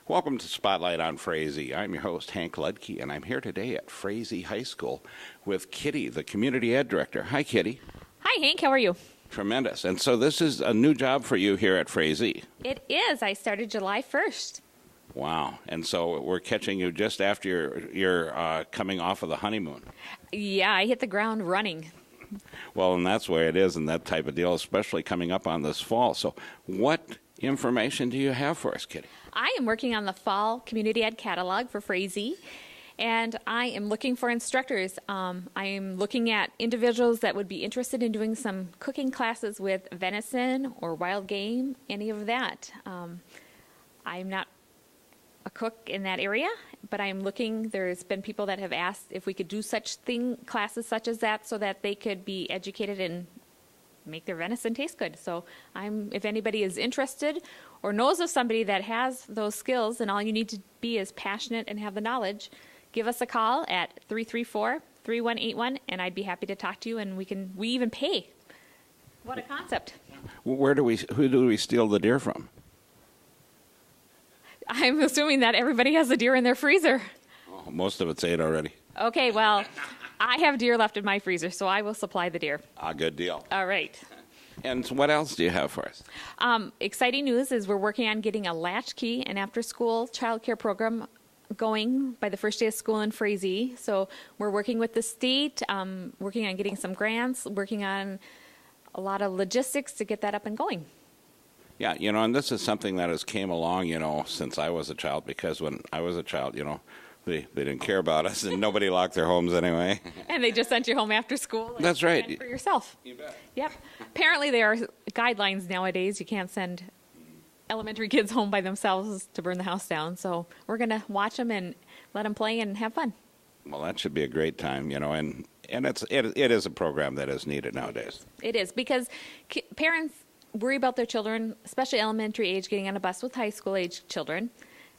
Welcome to Spotlight on Frazee. I'm your host, Hank Ludke, and I'm here today at Frazee High School with Kitty, the Community Ed Director. Hi, Kitty. Hi, Hank. How are you? Tremendous. And so this is a new job for you here at Frazee. It is. I started July 1st. Wow. And so we're catching you just after you're coming off of the honeymoon. Yeah, I hit the ground running. Well, and that's where it is and that type of deal, especially coming up on this fall. So what information do you have for us, Kitty? I am working on the fall community ed catalog for Frazee, and I am looking for instructors. I am looking at individuals that would be interested in doing some cooking classes with venison or wild game, any of that. I'm not a cook in that area, but I'm looking. There's been people that have asked if we could do classes such as that so that they could be educated and make their venison taste good. So if anybody is interested or knows of somebody that has those skills, and all you need to be is passionate and have the knowledge, give us a call at 334-3181, and I'd be happy to talk to you, and we even pay. What a concept. Who do we steal the deer from? I'm assuming that everybody has a deer in their freezer. Oh, most of it's ate already. Okay, well, I have deer left in my freezer, so I will supply the deer. Good deal. All right. And what else do you have for us? Exciting news is we're working on getting a latchkey and after-school childcare program going by the first day of school in Frazee. So we're working with the state, working on getting some grants, working on a lot of logistics to get that up and going. Yeah, and this is something that has came along, since I was a child, because when I was a child, they didn't care about us, and nobody locked their homes anyway. And they just sent you home after school. That's right. For yourself. You bet. Yep. Apparently there are guidelines nowadays. You can't send elementary kids home by themselves to burn the house down. So we're going to watch them and let them play and have fun. Well, that should be a great time, and it is a program that is needed nowadays. It is, because parents worry about their children, especially elementary age, getting on a bus with high school age children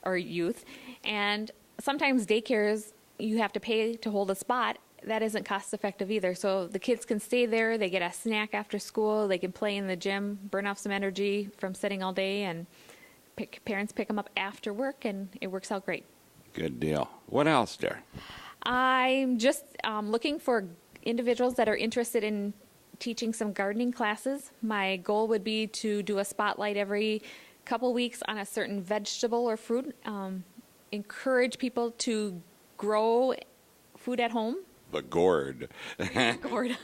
or youth. And sometimes daycares, you have to pay to hold a spot. That isn't cost effective either. So the kids can stay there, they get a snack after school, they can play in the gym, burn off some energy from sitting all day, and parents pick them up after work, and it works out great. Good deal. What else, dear? I'm just looking for individuals that are interested in teaching some gardening classes. My goal would be to do a spotlight every couple weeks on a certain vegetable or fruit. Encourage people to grow food at home. The gourd. Gourd.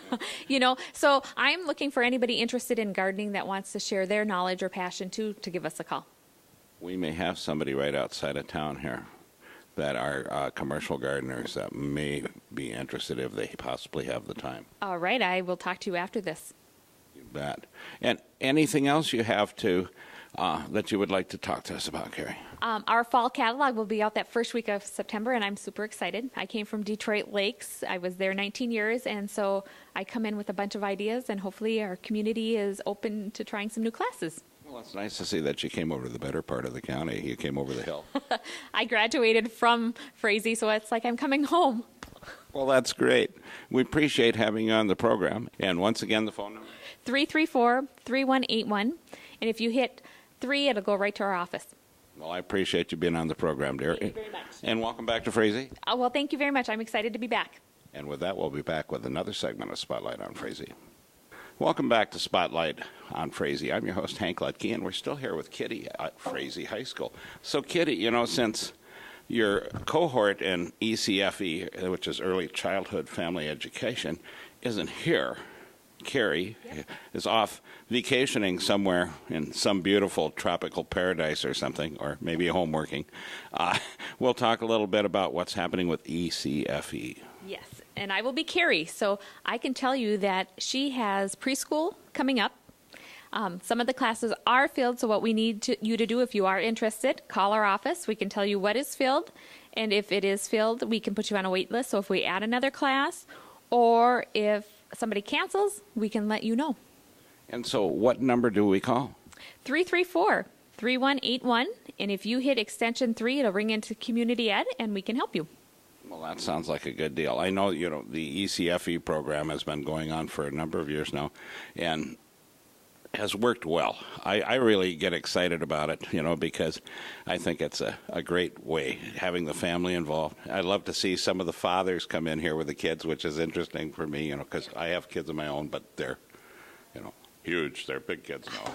So I'm looking for anybody interested in gardening that wants to share their knowledge or passion to give us a call. We may have somebody right outside of town here that are commercial gardeners that may be interested if they possibly have the time. All right. I will talk to you after this. You bet. And anything else you have that you would like to talk to us about, Carrie? Our fall catalog will be out that first week of September, and I'm super excited. I came from Detroit Lakes. I was there 19 years, and so I come in with a bunch of ideas, and hopefully our community is open to trying some new classes. Well, it's nice to see that you came over to the better part of the county. You came over the hill. I graduated from Frazee, so it's like I'm coming home. Well, that's great. We appreciate having you on the program. And once again, the phone number? 334-3181. And if you hit 3, it'll go right to our office. Well, I appreciate you being on the program, dear. Thank you very much. And welcome back to Frazee. Well, thank you very much. I'm excited to be back. And with that, we'll be back with another segment of Spotlight on Frazee. Welcome back to Spotlight on Frazee. I'm your host, Hank Ludke, and we're still here with Kitty at Frazee High School. So, Kitty, since your cohort in ECFE, which is Early Childhood Family Education, isn't here, Carrie is off vacationing somewhere in some beautiful tropical paradise or something, or maybe home working. We'll talk a little bit about what's happening with ECFE. Yes, and I will be Carrie, so I can tell you that she has preschool coming up. Some of the classes are filled, so what we need you to do, if you are interested, call our office. We can tell you what is filled, and if it is filled, we can put you on a wait list. So if we add another class, or if somebody cancels, we can let you know. And so what number do we call? 334-3181, and if you hit extension 3, it'll ring into community ed, and we can help you. Well, that sounds like a good deal. I know, the ECFE program has been going on for a number of years now, and has worked well. I really get excited about it, because I think it's a great way, having the family involved. I love to see some of the fathers come in here with the kids, which is interesting for me, because I have kids of my own, but they're, huge. They're big kids now.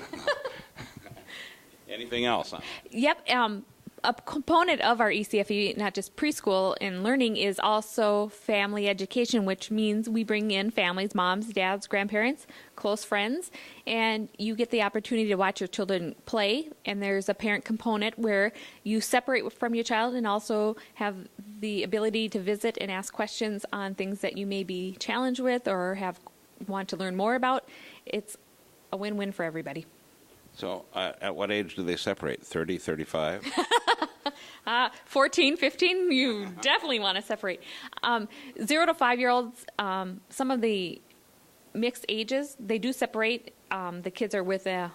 Anything else? Yep. A component of our ECFE, not just preschool and learning, is also family education, which means we bring in families, moms, dads, grandparents, close friends, and you get the opportunity to watch your children play. And there's a parent component where you separate from your child and also have the ability to visit and ask questions on things that you may be challenged with or want to learn more about. It's a win-win for everybody. So at what age do they separate? 30, 35? 14, 15, you definitely want to separate. 0 to 5-year-olds, some of the mixed ages, they do separate. The kids are with a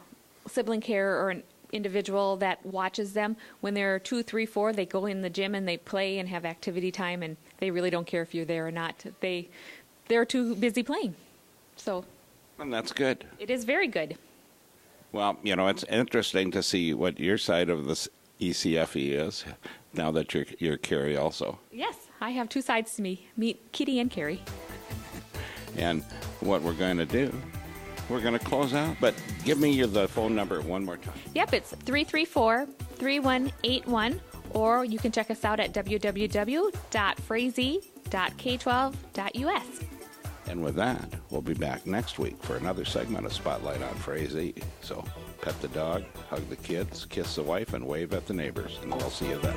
sibling care or an individual that watches them. When they're 2, 3, 4, they go in the gym and they play and have activity time, and they really don't care if you're there or not. They're too busy playing. So, and that's good. It is very good. Well, it's interesting to see what your side of this ECFE is, now that you're Carrie also. Yes, I have two sides to me. Meet Kitty and Carrie. And what we're going to do, we're going to close out, but give me the phone number one more time. Yep, it's 334-3181, or you can check us out at www.frazee.k12.us. And with that, we'll be back next week for another segment of Spotlight on Frazee. So pet the dog, hug the kids, kiss the wife, and wave at the neighbors. And we'll see you then.